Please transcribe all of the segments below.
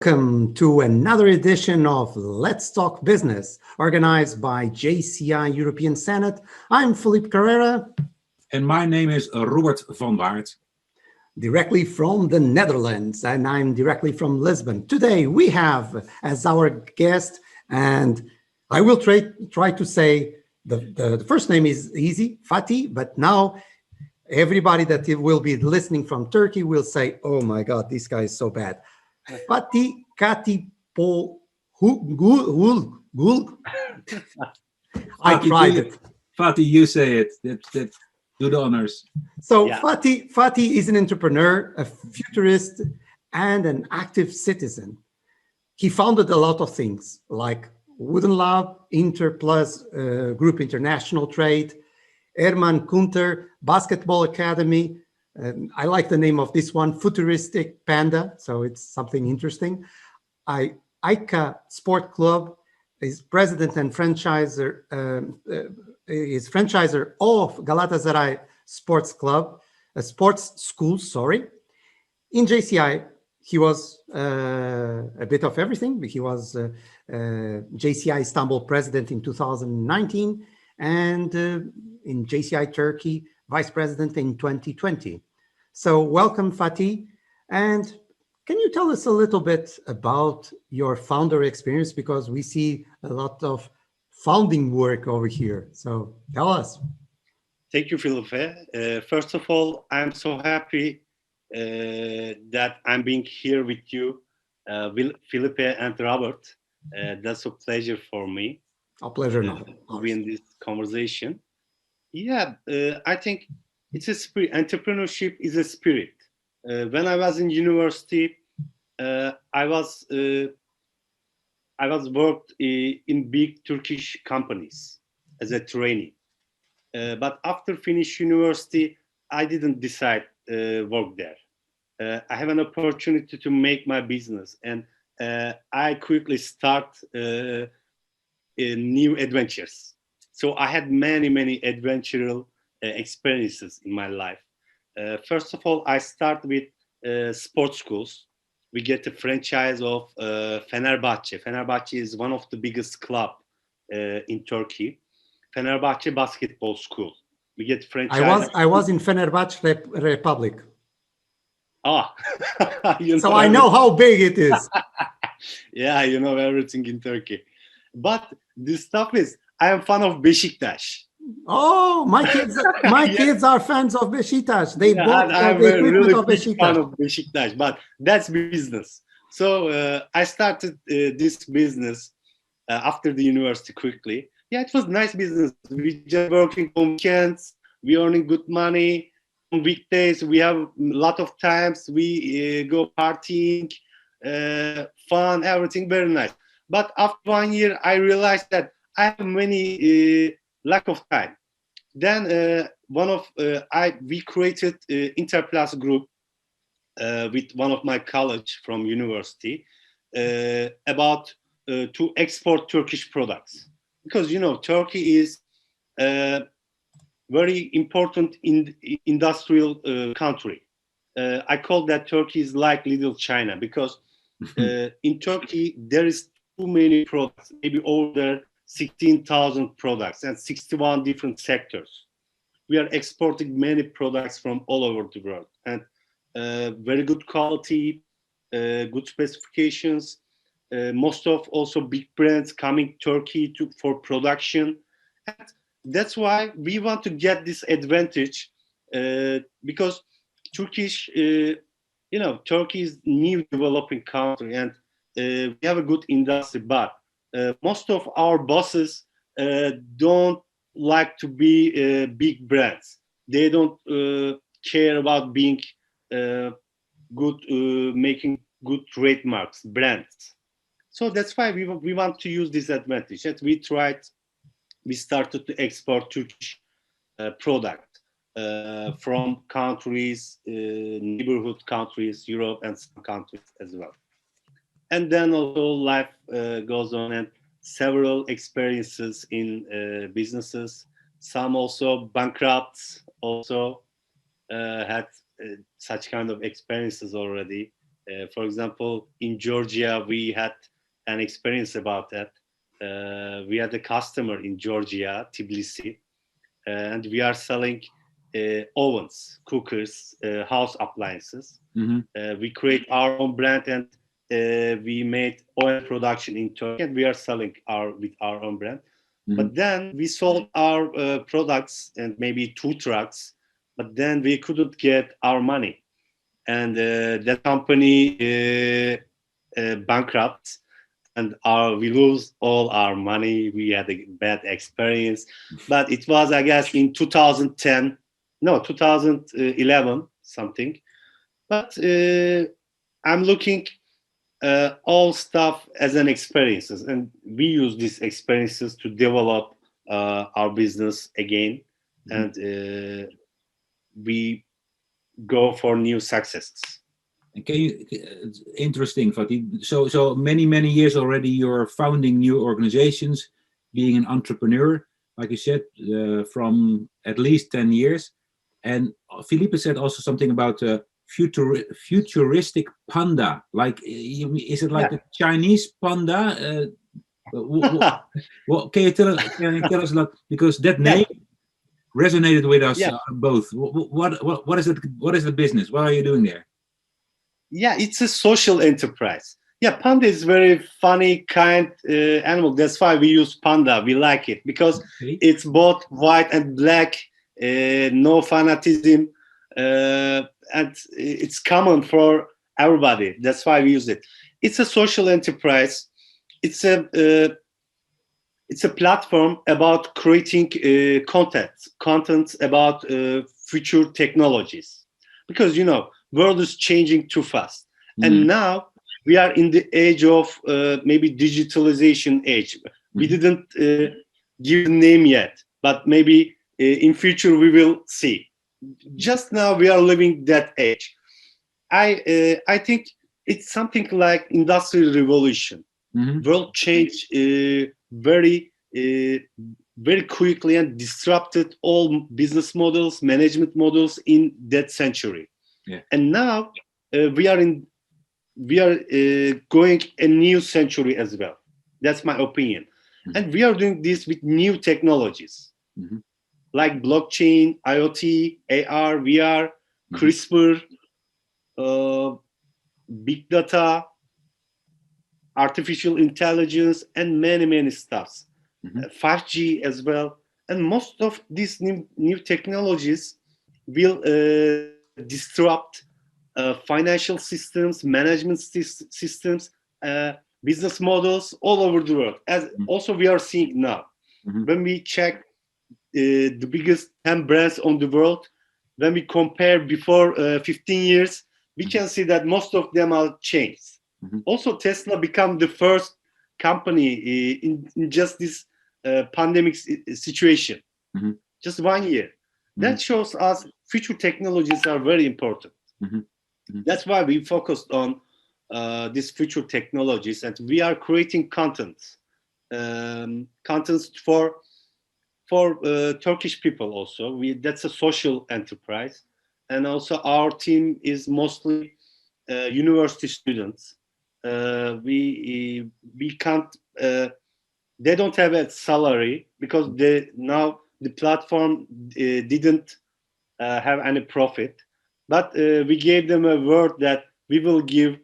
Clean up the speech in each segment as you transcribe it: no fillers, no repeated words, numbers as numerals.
Welcome to another edition of Let's Talk Business, organized by JCI European Senate. I'm Felipe Carrera. And my name is Robert van Waart. Directly from the Netherlands, and I'm directly from Lisbon. Today we have as our guest, and I will try to say the first name is easy, Fatih, but now everybody that will be listening from Turkey will say, oh my God, this guy is so bad. Fatih Katipoğlu. I tried it. Fatih, you say it. Do the honors. So yeah. Fatih is an entrepreneur, a futurist, and an active citizen. He founded a lot of things like Wooden Lab, Interplus Group International Trade, Herman Kunter Basketball Academy. I like the name of this one, Futuristic Panda. So it's something interesting. ICA Sport Club is president and franchiser. Is franchiser of Galatasaray Sports Club, a sports school. Sorry, in JCI he was a bit of everything. He was JCI Istanbul president in 2019, and in JCI Turkey vice president in 2020. So welcome, Fatih. And can you tell us a little bit about your founder experience? Because we see a lot of founding work over here. So tell us. Thank you, Felipe. First of all, I'm so happy that I'm being here with you, Felipe and Robert. That's a pleasure for me. A pleasure now. To be in this conversation. Yeah, I think it's a spirit. Entrepreneurship is a spirit. When I was in university, I was worked in big Turkish companies as a trainee. But after finish university, I didn't decide work there. I have an opportunity to make my business, and I quickly start new adventures. So I had many adventurous experiences in my life. First of all, I start with sports schools. We get a franchise of Fenerbahçe. Fenerbahçe is one of the biggest club in Turkey. Fenerbahçe Basketball School. We get franchise. I was in Fenerbahçe Republic. Ah, so I know how big it is. Yeah, you know everything in Turkey. But the stuff is, I am fan of Beşiktaş. Oh, my kids are fans of Beşiktaş. They bought the equipment of Beşiktaş. Fan of Beşiktaş, but that's business. So I started this business after the university quickly. Yeah, it was nice business. We just working on weekends. We earning good money. On weekdays, we have a lot of times. We go partying, fun, everything very nice. But after 1 year, I realized that I have many lack of time. Then we created Interplus Group with one of my college from university about to export Turkish products, because you know Turkey is very important in industrial country. I call that Turkey is like little China, because in Turkey there is too many products, maybe over 16,000 products and 61 different sectors. We are exporting many products from all over the world, and very good quality, good specifications. Most of also big brands coming Turkey for production. And that's why we want to get this advantage, because Turkish, Turkey is new developing country, and we have a good industry, but most of our bosses don't like to be big brands. They don't care about being good, making good trademarks, brands. So that's why we want to use this advantage. And we started to export Turkish product from countries, neighborhood countries, Europe, and some countries as well. And then also life goes on, and several experiences in businesses. Some also bankrupts also had such kind of experiences already. For example, in Georgia, we had an experience about that. We had a customer in Georgia, Tbilisi, and we are selling ovens, cookers, house appliances. We create our own brand, and we made oil production in Turkey, and we are selling with our own brand. But then we sold our products and maybe 2 trucks, but then we couldn't get our money, and that company bankrupt, and we lose all our money. We had a bad experience, but it was, I guess, in 2010, no, 2011 something. But I'm looking all stuff as an experiences, and we use these experiences to develop our business again, and we go for new successes. And can you, interesting, Fatih. So many years already, you're founding new organizations, being an entrepreneur, like you said, from at least 10 years. And Felipe said also something about futuristic panda. Like, is it like a Chinese panda? What can you tell us about? Because that name resonated with us both. What is it? What is the business? What are you doing there? Yeah, it's a social enterprise. Yeah, panda is very funny, kind animal. That's why we use panda. We like it because it's both white and black, no fanatism, and it's common for everybody. That's why we use it. It's a social enterprise. It's a platform about creating content about future technologies, because world is changing too fast, and now we are in the age of maybe digitalization age. We didn't give a name yet, but maybe in future we will see. Just now we are living that age. I think it's something like industrial revolution. World change very quickly and disrupted all business models, management models in that century. And now we are going a new century as well. That's my opinion. And we are doing this with new technologies like blockchain, IoT, AR, VR, CRISPR, big data, artificial intelligence, and many stuffs. 5G as well. And most of these new technologies will disrupt financial systems, management systems, business models all over the world. As also we are seeing now, when we check the biggest 10 brands on the world, when we compare before 15 years, we can see that most of them are changed. Also, Tesla became the first company in just this pandemic situation, just 1 year. That shows us future technologies are very important. That's why we focused on these future technologies, and we are creating contents for Turkish people also. That's a social enterprise, and also our team is mostly university students. We can't. They don't have a salary because now the platform didn't have any profit, but we gave them a word that we will give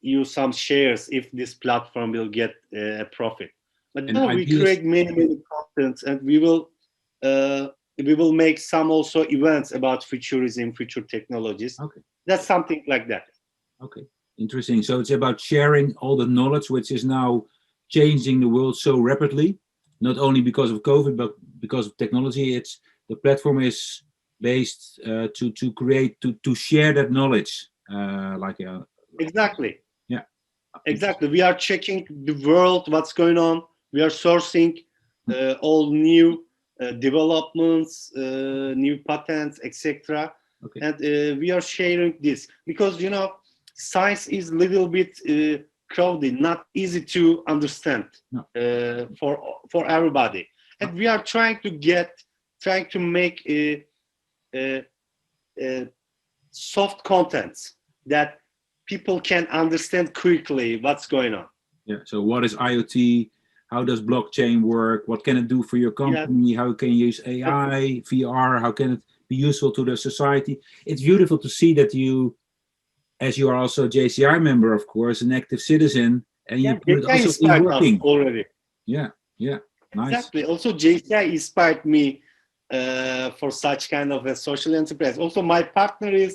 you some shares if this platform will get a profit. But now we create many contents, and we will make some also events about futurism, future technologies. That's something like that. Interesting. So it's about sharing all the knowledge which is now changing the world so rapidly, not only because of COVID, but because of technology. The platform is based to create, to share that knowledge. Exactly. Yeah. Exactly. We are checking the world, what's going on. We are sourcing all new developments, new patents, etc. And we are sharing this because science is a little bit crowded, not easy to understand for everybody. And we are trying to make soft contents that people can understand quickly what's going on. Yeah. So what is IoT? How does blockchain work? What can it do for your company? How can you use AI, VR? How can it be useful to the society? It's beautiful to see that you, as you are also a JCI member, of course, an active citizen, and you put it JCI also in inspired us working. already. Yeah, yeah, nice. Exactly. Also, JCI inspired me for such kind of a social enterprise. Also, my partner is,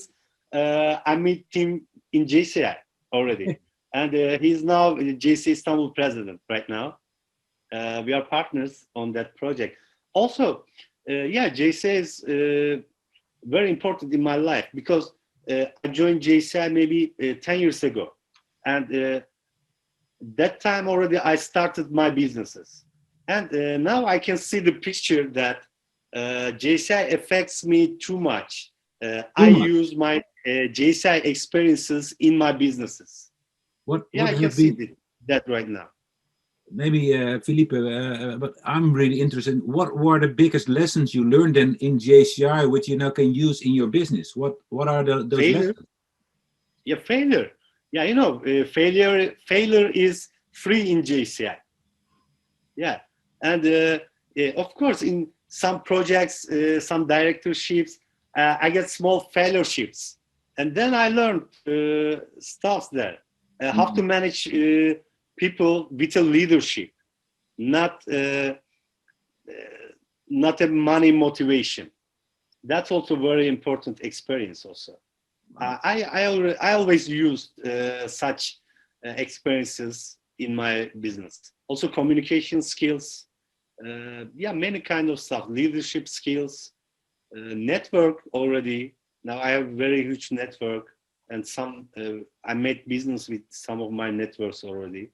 I meet him in JCI already. And he's now the JCI Istanbul president right now. We are partners on that project. Also, yeah, JCI is very important in my life because I joined JCI maybe 10 years ago. And that time already I started my businesses. And now I can see the picture that JCI affects me too much. I use my JCI experiences in my businesses. What I can have see been, that right now. maybe Felipe, but I'm really interested. What were the biggest lessons you learned in JCI, which you now can use in your business? What are those Failure. lessons? Yeah, failure. Yeah, you know, failure is free in JCI. Yeah, and of course, in some projects, some directorships, I get small fellowships, and then I learned stuff there. How to manage people with a leadership, not not a money motivation. That's also very important experience. Also, I always used such experiences in my business. Also, communication skills. Yeah, many kind of stuff. Leadership skills, network already. Now I have very huge network, and some I made business with some of my networks already.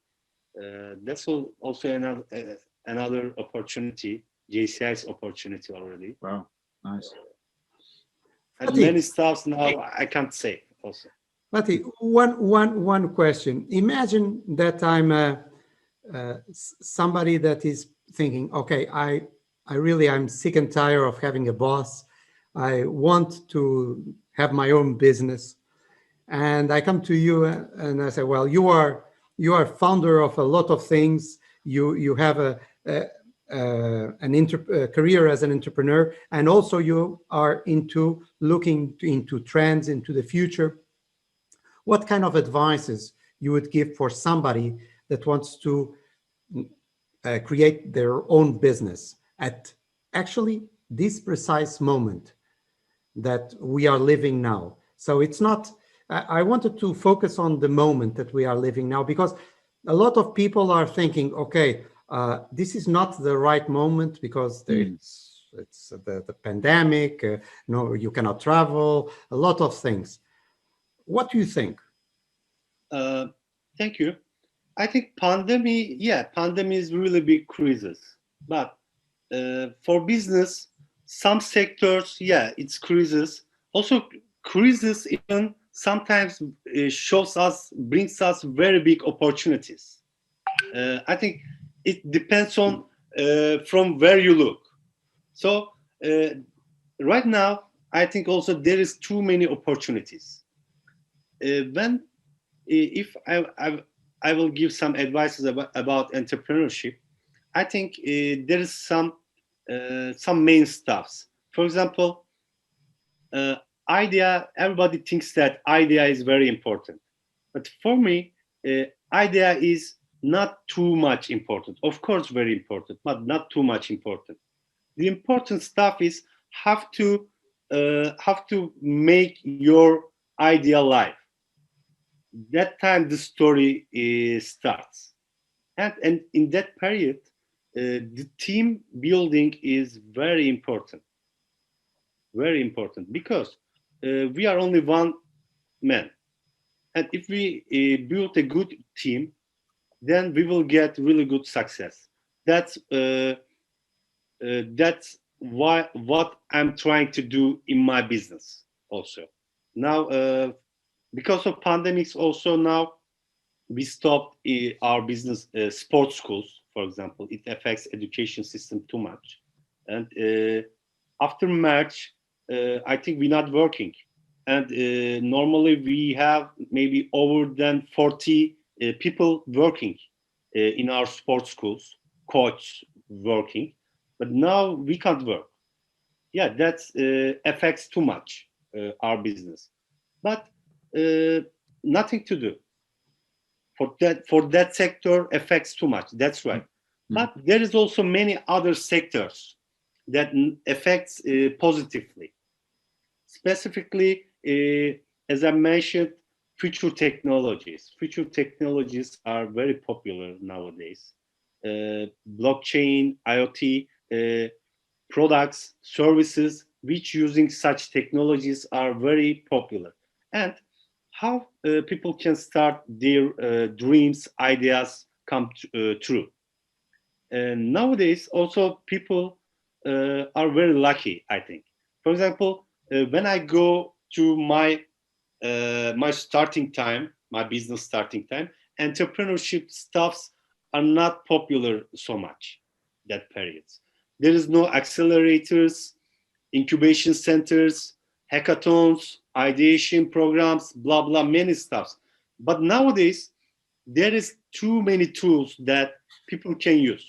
That's also another opportunity, JCI's opportunity already. Wow, nice. And Fatih, many stuffs now I can't say also. Fatih, one question. Imagine that I'm somebody that is thinking, okay, I'm sick and tired of having a boss. I want to have my own business. And I come to you and I say, well, you are founder of a lot of things. You have a career as an entrepreneur, and also you are into looking into trends into the future. What kind of advices you would give for somebody that wants to create their own business at actually this precise moment that we are living now? So it's not, I wanted to focus on the moment that we are living now, because a lot of people are thinking, okay, this is not the right moment because it's the pandemic, no, you cannot travel, a lot of things. What do you think? Thank you. I think pandemic is really big crisis. But for business, some sectors, it's crisis. Also, crisis even sometimes brings us very big opportunities. I think it depends on from where you look. So right now, I think also there is too many opportunities. When if I will give some advices about entrepreneurship, I think there is some main stuffs. For example, idea. Everybody thinks that idea is very important, but for me, idea is not too much important. Of course, very important, but not too much important. The important stuff is have to make your idea live. That time the story starts, and in that period the team building is very important, because we are only one man, and if we build a good team, then we will get really good success. That's why what I'm trying to do in my business also. Now because of pandemics also, now we stopped our business. Sports schools, for example, it affects education system too much. And after March, I think we're not working. and normally we have maybe over than 40 people working in our sports schools, coach working, but now we can't work. Yeah, that affects too much our business, but nothing to do for that sector affects too much. That's right. But there is also many other sectors that affects positively. Specifically, as I mentioned, future technologies. Future technologies are very popular nowadays. Blockchain, IoT, products, services, which using such technologies are very popular. And how people can start their dreams, ideas come true. And nowadays, also people are very lucky, I think. For example, when I go to my starting time, my business starting time, entrepreneurship stuffs are not popular so much that periods. There is no accelerators, incubation centers, hackathons, ideation programs, blah blah, many stuffs. But nowadays, there is too many tools that people can use,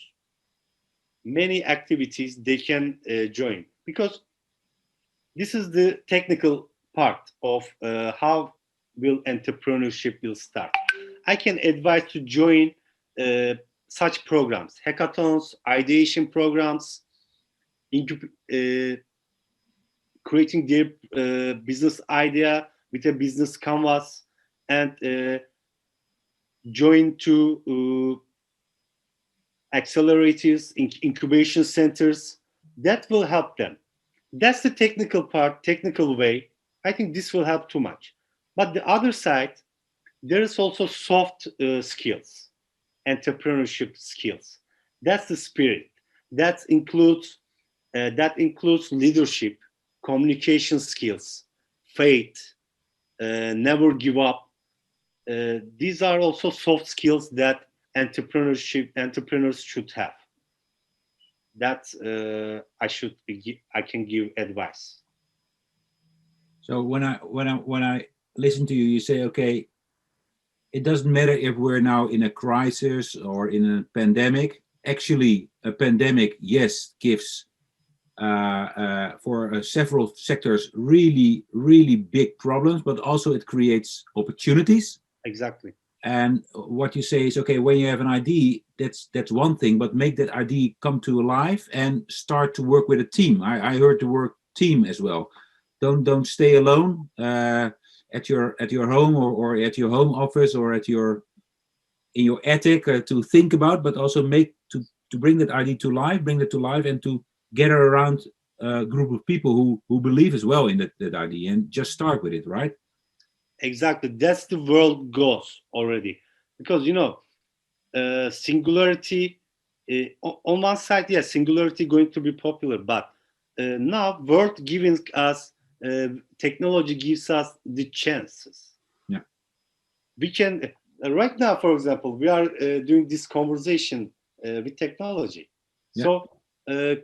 many activities they can join, because this is the technical part of how will entrepreneurship will start. I can advise to join uh, such programs, hackathons, ideation programs, uh, creating their business idea with a business canvas, and join to accelerators, incubation centers. That will help them. That's the technical part, technical way. I think this will help too much. But the other side, there is also soft skills, entrepreneurship skills. That's the spirit. That includes leadership, communication skills, faith, never give up. These are also soft skills that entrepreneurs should have. That I can give advice. So when I listen to you, you say, okay, it doesn't matter if we're now in a crisis or in a pandemic. Actually, a pandemic, yes, gives for several sectors really, really big problems, but also it creates opportunities. Exactly. And what you say is, okay, when you have an idea, that's one thing, but make that idea come to life and start to work with a team. I heard the word team as well. Don't stay alone at your home or at your home office or in your attic to think about, but also to bring that idea to life, bring it to life, and to gather around a group of people who believe as well in that idea and just start with it, right? Exactly. That's the world goes already. Because, singularity, on one side, yes, singularity going to be popular, but now world giving us, technology gives us the chances. Yeah. We can, right now, for example, we are doing this conversation with technology. Yeah. So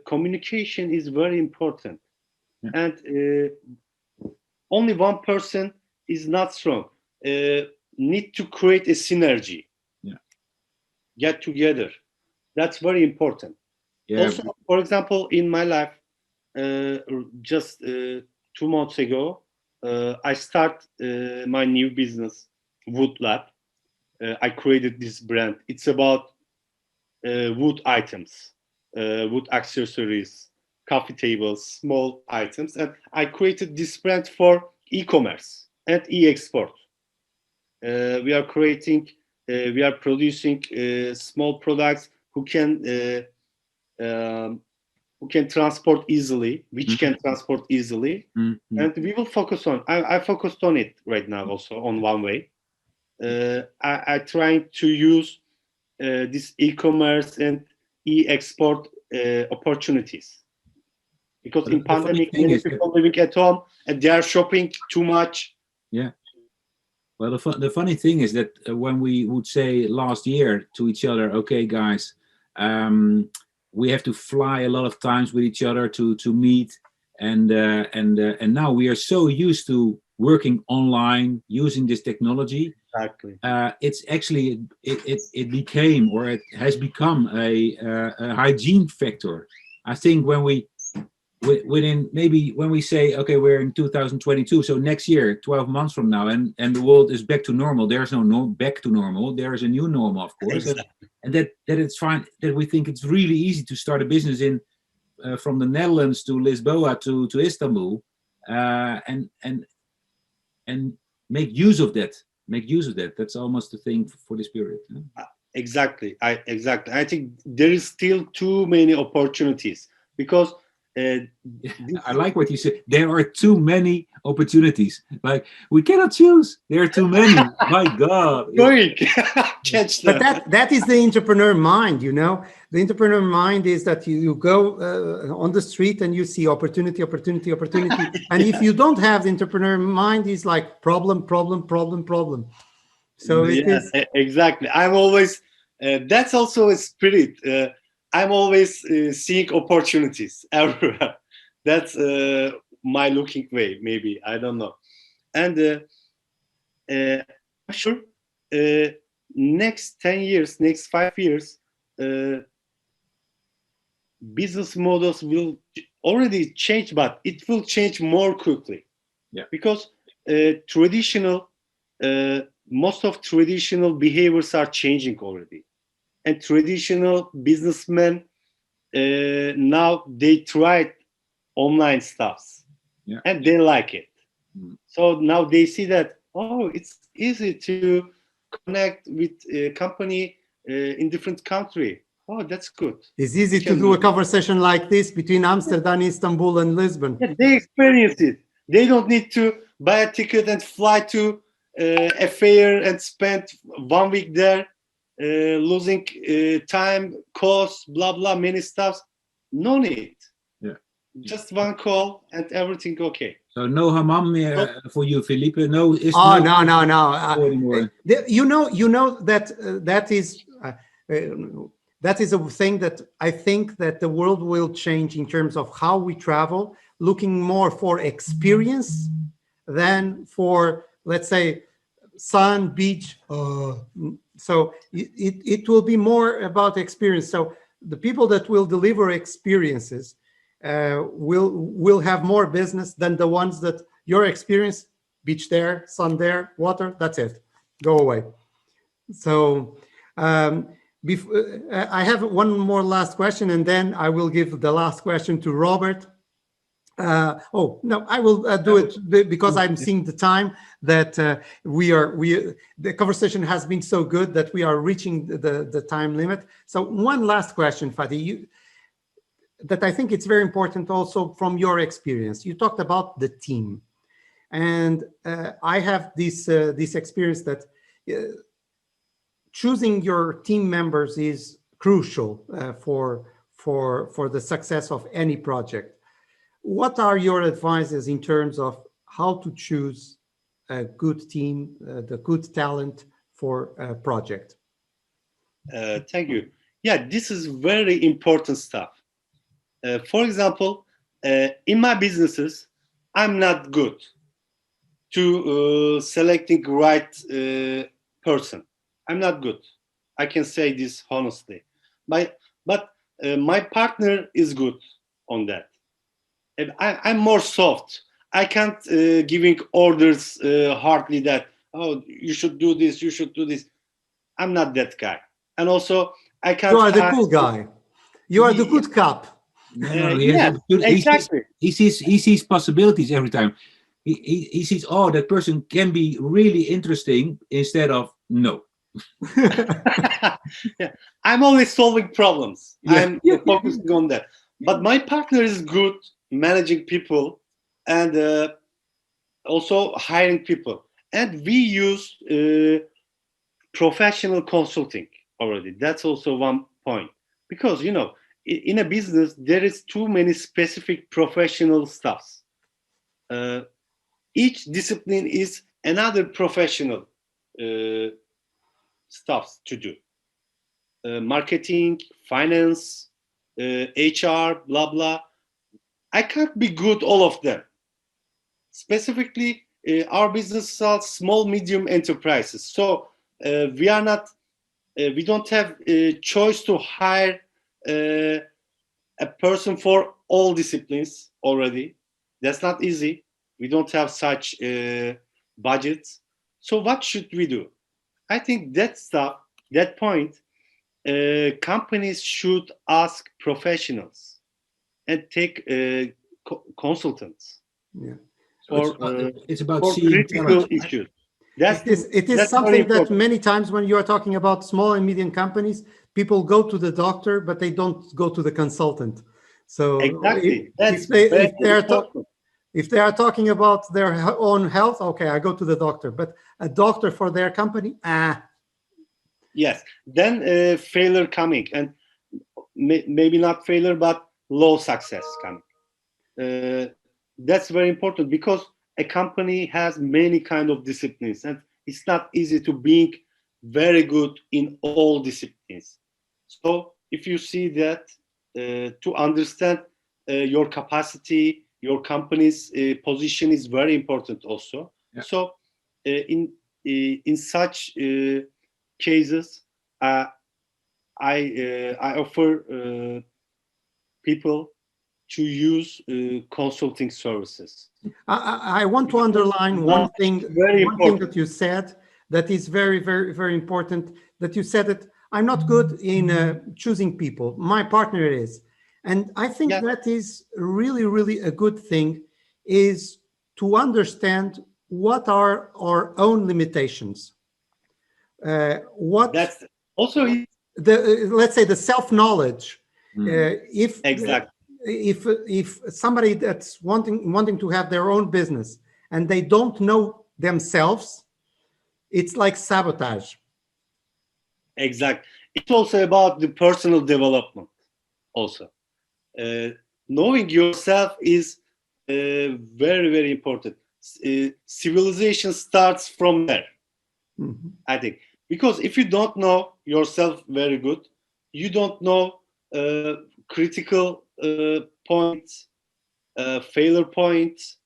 communication is very important. Yeah. And only one person is not strong. Need to create a synergy. Yeah. Get together. That's very important. Yeah. Also, for example, in my life, just 2 months ago, I start my new business, Wood Lab. I created this brand. It's about wood items, wood accessories, coffee tables, small items. And I created this brand for e-commerce and e-export. We are producing small products um, who can transport easily, which can transport easily. And we will focus on, I focused on it right now also on one way. I trying to use this e-commerce and e-export opportunities, because But in the funny pandemic thing many is that, people living at home and they are shopping too much. yeah. Well, the funny thing is that when we would say last year to each other, okay, guys, we have to fly a lot of times with each other to meet, and now we are so used to working online, using this technology. Exactly. It's actually it became, or it has become a hygiene factor. I think when within maybe when we say, okay, we're in 2022, so next year, 12 months from now, and the world is back to normal. There's no back to normal. There is a new normal, of course. Exactly. And that it's fine, that we think it's really easy to start a business in from the Netherlands to Lisboa to Istanbul, and make use of that. That's almost the thing for this period. Exactly. I think there is still too many opportunities because I like what you said. There are too many opportunities. Like, we cannot choose. There are too many. My God. going catch them. But that is the entrepreneur mind, you know. The entrepreneur mind is that you go on the street and you see opportunity. And if you don't have the entrepreneur mind, it's like problem. So it is. Exactly. I'm always that's also a spirit. I'm always seeing opportunities everywhere. That's my looking way, maybe. I don't know. And I'm sure next 10 years, next 5 years, business models will already change, but it will change more quickly. Yeah. Because most of traditional behaviors are changing already. And traditional businessmen now they try online stuffs, yeah, and they like it. So now they see that, oh, it's easy to connect with a company in different country. Oh, that's good. It's easy to do a conversation like this between Amsterdam, Istanbul, and Lisbon. Yeah, they experience it. They don't need to buy a ticket and fly to a fair and spend 1 week there, losing time, cost, blah blah, many stuff. No need. Yeah. Just one call and everything okay. So no hammam for you, Felipe. No. No. Anymore. You know that that is a thing that I think that the world will change in terms of how we travel, looking more for experience than for, let's say, sun, beach. So it will be more about experience. So the people that will deliver experiences will have more business than the ones that your experience, beach there, sun there, water, that's it, go away. So I have one more last question, and then I will give the last question to Robert. Oh no, I will do it because I'm seeing the time that the conversation has been so good that we are reaching the time limit. So one last question, Fatih, that I think it's very important also from your experience. You talked about the team, and I have this experience that choosing your team members is crucial for the success of any project. What are your advices in terms of how to choose a good team, the good talent for a project? Thank you. Yeah, this is very important stuff. For example, in my businesses, I'm not good to selecting right person. I'm not good. I can say this honestly. But my partner is good on that. And I'm more soft. I can't giving orders hardly that, oh, you should do this, you should do this. I'm not that guy. And also, I can't. You are the cool guy. You are the good cop. No, yeah, exactly. He sees possibilities every time. He sees, oh, that person can be really interesting, instead of no. Yeah, I'm always solving problems. Yeah. I'm focusing on that. But my partner is good managing people and also hiring people. And we use professional consulting already. That's also one point. Because, you know, in a business, there is too many specific professional stuffs. Each discipline is another professional stuff to do. Marketing, finance, HR, blah, blah. I can't be good all of them. Specifically, our business are small, medium enterprises. So we are not, we don't have a choice to hire a person for all disciplines already. That's not easy. We don't have such budgets. So what should we do? I think that stuff, that point, companies should ask professionals and take consultants. Yeah. For, it's about for seeing critical talent, right? issues. It is that's something very that many times when you are talking about small and medium companies, people go to the doctor, but they don't go to the consultant. So Exactly. That's if they are talking about their own health, okay, I go to the doctor. But a doctor for their company, yes. Then failure coming, and maybe not failure, but low success coming. That's very important because a company has many kind of disciplines, and it's not easy to being very good in all disciplines. So if you see that, to understand your capacity, your company's position is very important also. Yeah. So in such cases, I offer people to use consulting services. I want to underline one thing that you said that is very, very, very important, that you said that I'm not good in choosing people. My partner is. And I think that is really, really a good thing, is to understand what are our own limitations. That's also let's say the self-knowledge. exactly. If somebody that's wanting to have their own business and they don't know themselves, it's like sabotage. Exactly. It's also about the personal development also. Knowing yourself is very, very important. Civilization starts from there, I think. Because if you don't know yourself very good, you don't know critical points, failure points,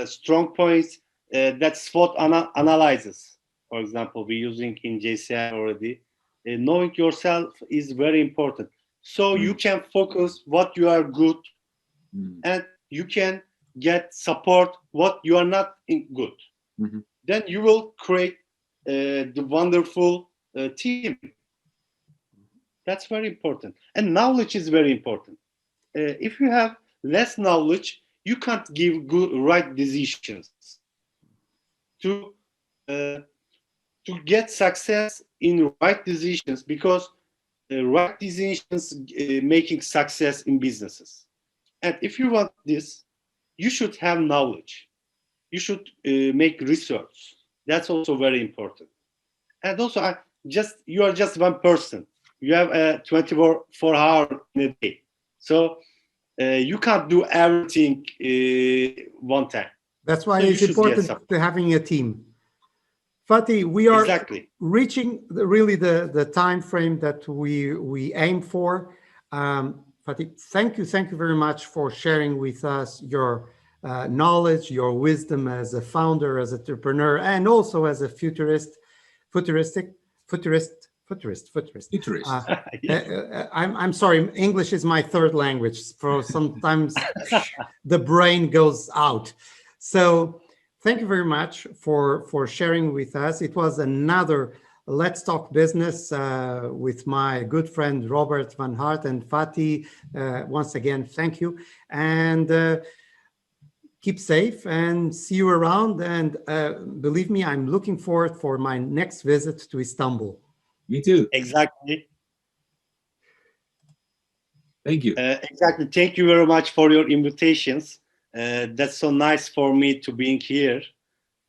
strong points that SWOT analyzes. For example, we're using in JCI already. Knowing yourself is very important. So you can focus what you are good, and you can get support what you are not good. Then you will create the wonderful team. That's very important. And knowledge is very important. If you have less knowledge, you can't give good, right decisions. To get success in right decisions, because right decisions making success in businesses. And if you want this, you should have knowledge. You should make research. That's also very important. And also, you are just one person. You have a 24 hour in a day. So you can't do everything one time. That's why it's important to having a team. Fatih, we are reaching really the time frame that we aim for. Fatih, thank you very much for sharing with us your knowledge, your wisdom as a founder, as an entrepreneur, and also as a futurist. I'm sorry, English is my third language, so sometimes the brain goes out. So thank you very much for sharing with us. It was another Let's Talk Business with my good friend Robert van Hart and Fatih. Once again, thank you. And keep safe and see you around. And believe me, I'm looking forward for my next visit to Istanbul. Me too. Exactly. Thank you. Exactly. Thank you very much for your invitations. That's so nice for me to being here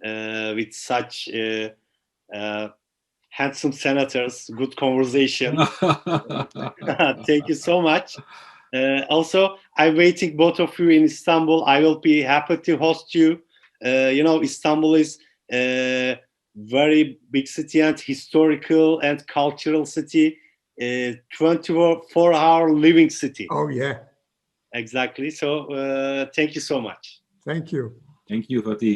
with such handsome senators. Good conversation. Thank you so much. Also, I'm waiting both of you in Istanbul. I will be happy to host you. Istanbul is a very big city and historical and cultural city. 24-hour living city. Oh, yeah. Exactly. So thank you so much. Thank you. Thank you, Fatih.